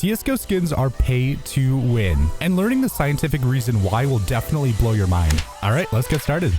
CSGO skins are pay to win, and learning the scientific reason why will definitely blow your mind. All right, let's get started.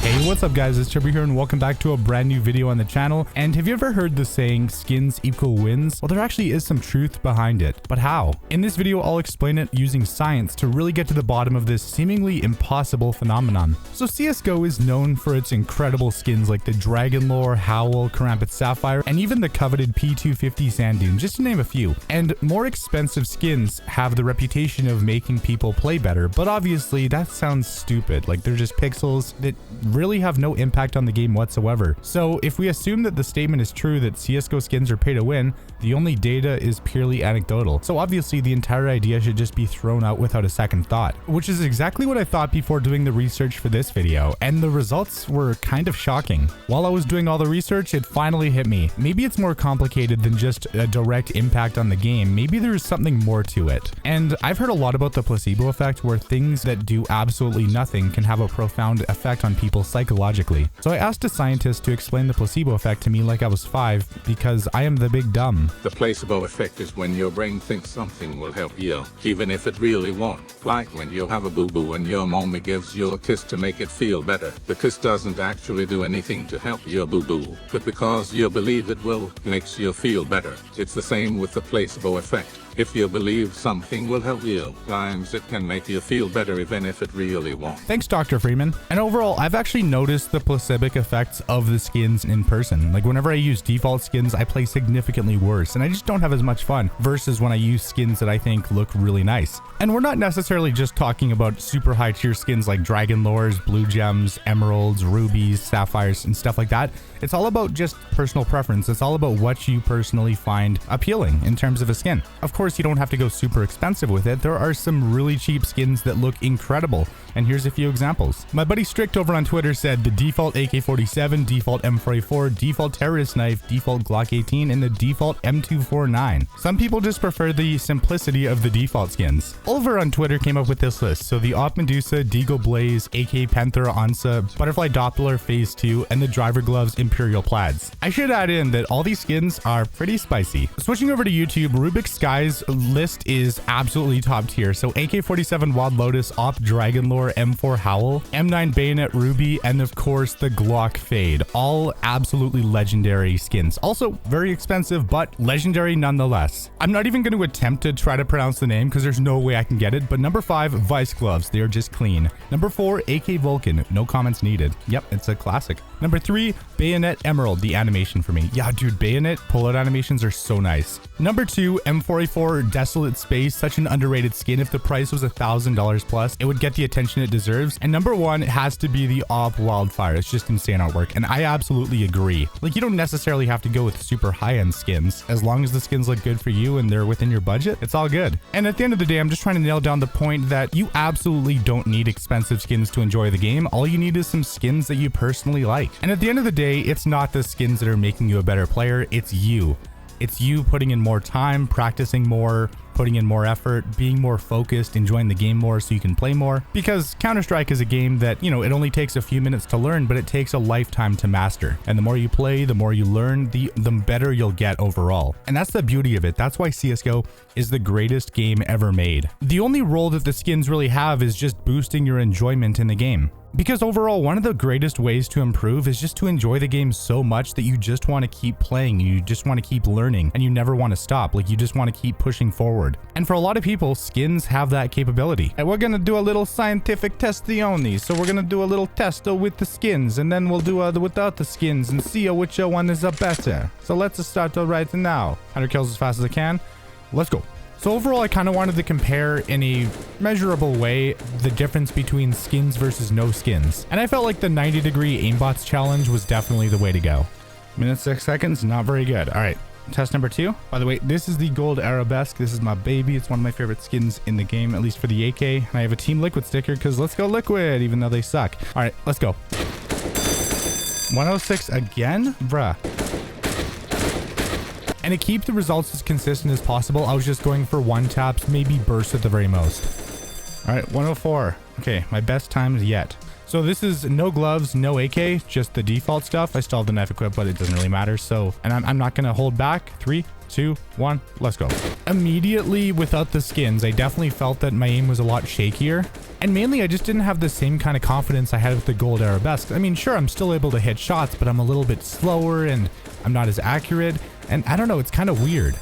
Hey, what's up guys, it's Turbo here and welcome back to a brand new video on the channel. And have you ever heard the saying skins equal wins? Well, there actually is some truth behind it, but how? In this video, I'll explain it using science to really get to the bottom of this seemingly impossible phenomenon. So CSGO is known for its incredible skins like the Dragon Lore, Howl, Karambit Sapphire, and even the coveted P250 Sand Dune, just to name a few. And more expensive skins have the reputation of making people play better, but obviously that sounds stupid. Like they're just pixels that really have no impact on the game whatsoever. So if we assume that the statement is true that CSGO skins are pay to win, the only data is purely anecdotal. So obviously the entire idea should just be thrown out without a second thought, which is exactly what I thought before doing the research for this video. And the results were kind of shocking. While I was doing all the research, it finally hit me. Maybe it's more complicated than just a direct impact on the game. Maybe there's something more to it. And I've heard a lot about the placebo effect, where things that do absolutely nothing can have a profound effect on people psychologically. So I asked a scientist to explain the placebo effect to me like I was 5, because I am the big dumb. The placebo effect is when your brain thinks something will help you, even if it really won't. Like when you have a boo-boo and your mommy gives you a kiss to make it feel better. The kiss doesn't actually do anything to help your boo-boo, but because you believe it will, makes you feel better. It's the same with the placebo effect. If you believe something will help you, times it can make you feel better even if it really won't. Thanks, Dr. Freeman. And overall, I've actually noticed the placebo effects of the skins in person. Like whenever I use default skins, I play significantly worse, and I just don't have as much fun versus when I use skins that I think look really nice. And we're not necessarily just talking about super high tier skins like Dragon Lores, Blue Gems, Emeralds, Rubies, Sapphires, and stuff like that. It's all about just personal preference. It's all about what you personally find appealing in terms of a skin. Of course, you don't have to go super expensive with it. There are some really cheap skins that look incredible, and here's a few examples. My buddy Strict over on Twitter said the default AK-47, default M44, default terrorist knife, default Glock 18, and the default M249. Some people just prefer the simplicity of the default skins. Oliver on Twitter came up with this list. So the Op Medusa, Deagle Blaze, AK Panther Onsa, Butterfly Doppler Phase 2, and the Driver Gloves Imperial Plaids. I should add in that all these skins are pretty spicy. Switching over to YouTube, Rubik's Sky's list is absolutely top tier. So AK-47 Wild Lotus, Op Dragon Lore, M4 Howl, M9 Bayonet Ruby, and of course the Glock Fade. All absolutely legendary skins. Also very expensive, but legendary nonetheless. I'm not even going to attempt to try to pronounce the name because there's no way I can get it, but number 5, Vice Gloves. They are just clean. Number 4, AK Vulcan. No comments needed. Yep, it's a classic. Number 3, Bayonet Emerald, the animation for me. Yeah, dude, Bayonet pullout animations are so nice. Number 2, M4A4 Desolate Space, such an underrated skin. If the price was $1,000 plus, it would get the attention it deserves. And number 1 has to be the Op Wildfire. It's just insane artwork, and I absolutely agree. Like, you don't necessarily have to go with super high-end skins. As long as the skins look good for you and they're within your budget, it's all good. And at the end of the day, I'm just trying to nail down the point that you absolutely don't need expensive skins to enjoy the game. All you need is some skins that you personally like. And at the end of the day, it's not the skins that are making you a better player, it's you. It's you putting in more time, practicing more, putting in more effort, being more focused, enjoying the game more so you can play more. Because Counter-Strike is a game that, you know, it only takes a few minutes to learn, but it takes a lifetime to master. And the more you play, the more you learn, the better you'll get overall. And that's the beauty of it. That's why CSGO is the greatest game ever made. The only role that the skins really have is just boosting your enjoyment in the game. Because overall, one of the greatest ways to improve is just to enjoy the game so much that you just want to keep playing, you just want to keep learning, and you never want to stop. Like, you just want to keep pushing forward. And for a lot of people, skins have that capability. And we're going to do a little scientific test on these. So we're going to do a little test with the skins, and then we'll do without the skins and see which one is better. So let's start right now. 100 kills as fast as I can. Let's go. So overall, I kind of wanted to compare in a measurable way the difference between skins versus no skins. And I felt like the 90-degree aimbots challenge was definitely the way to go. Minute 6 seconds, not very good. All right, test number 2. By the way, this is the gold arabesque. This is my baby. It's one of my favorite skins in the game, at least for the AK. And I have a Team Liquid sticker because let's go Liquid, even though they suck. All right, let's go. 106 again? Bruh. And to keep the results as consistent as possible, I was just going for 1 taps, maybe bursts at the very most. All right, 104. Okay, my best times yet. So this is no gloves, no AK, just the default stuff. I still have the knife equipped, but it doesn't really matter. So, and I'm not going to hold back. 3, 2, 1, let's go. Immediately without the skins, I definitely felt that my aim was a lot shakier. And mainly I just didn't have the same kind of confidence I had with the gold arabesque. I mean, sure, I'm still able to hit shots, but I'm a little bit slower and I'm not as accurate. And I don't know, it's kind of weird.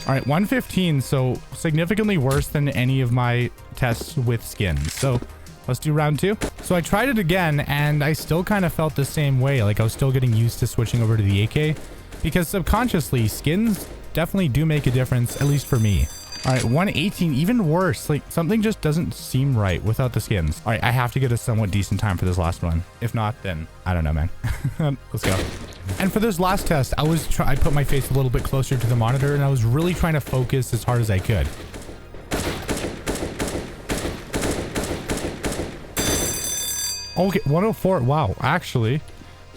All right, 115, so significantly worse than any of my tests with skins. So let's do round 2. So I tried it again and I still kind of felt the same way. Like I was still getting used to switching over to the AK because subconsciously skins definitely do make a difference, at least for me. All right, 118, even worse. Like something just doesn't seem right without the skins. All right, I have to get a somewhat decent time for this last one. If not, then I don't know, man. Let's go. And for this last test, I put my face a little bit closer to the monitor and I was really trying to focus as hard as I could. Okay, 104. Wow, actually,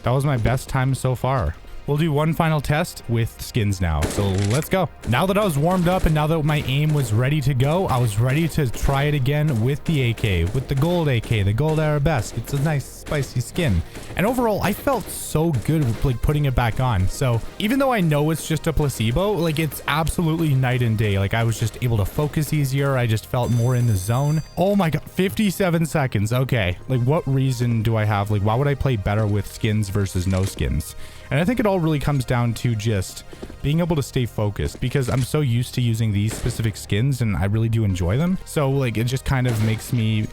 that was my best time so far. We'll do one final test with skins now. So let's go. Now that I was warmed up and now that my aim was ready to go, I was ready to try it again with the AK, with the gold AK, the gold arabesque. It's a nice spicy skin. And overall, I felt so good with like putting it back on. So even though I know it's just a placebo, like it's absolutely night and day. Like I was just able to focus easier. I just felt more in the zone. Oh my God, 57 seconds. Okay. Like what reason do I have? Like why would I play better with skins versus no skins? And I think it all really comes down to just being able to stay focused because I'm so used to using these specific skins and I really do enjoy them. So like it just kind of makes me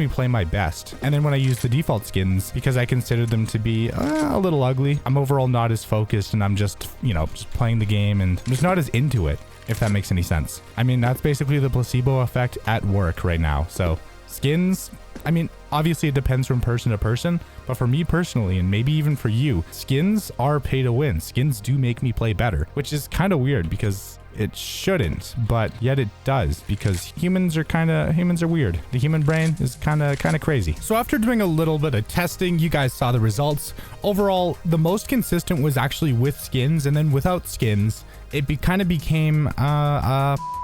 play my best. And then when I use the default skins, because I consider them to be a little ugly, I'm overall not as focused and I'm just, you know, just playing the game and I'm just not as into it, if that makes any sense. I mean, that's basically the placebo effect at work right now. So skins, I mean, obviously it depends from person to person, but for me personally, and maybe even for you, skins are pay to win. Skins do make me play better, which is kind of weird because it shouldn't, but yet it does because humans are weird. The human brain is kind of crazy. So after doing a little bit of testing, you guys saw the results. Overall, the most consistent was actually with skins, and then without skins, it kind of became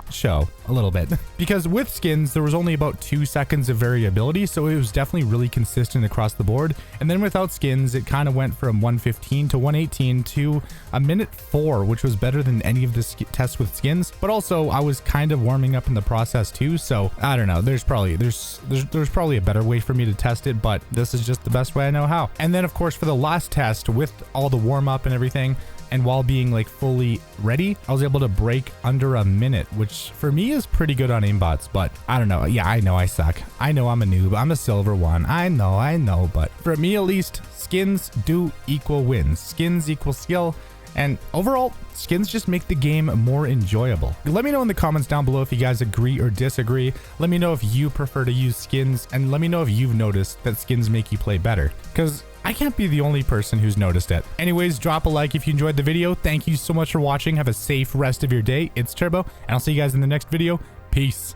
show a little bit because with skins there was only about 2 seconds of variability, so it was definitely really consistent across the board. And then without skins it kind of went from 115 to 118 to a minute 4, which was better than any of the tests with skins. But also I was kind of warming up in the process too, so I don't know, there's probably a better way for me to test it, but this is just the best way I know how. And then of course for the last test with all the warm up and everything, and while being like fully ready, I was able to break under a minute, which for me is pretty good on aimbots, but I don't know. Yeah, I know I suck. I know I'm a noob. I'm a silver one. I know, but for me at least, skins do equal wins. Skins equal skill. And overall, skins just make the game more enjoyable. Let me know in the comments down below if you guys agree or disagree. Let me know if you prefer to use skins, and let me know if you've noticed that skins make you play better, because I can't be the only person who's noticed it. Anyways, drop a like if you enjoyed the video. Thank you so much for watching. Have a safe rest of your day. It's Turbo, and I'll see you guys in the next video. Peace.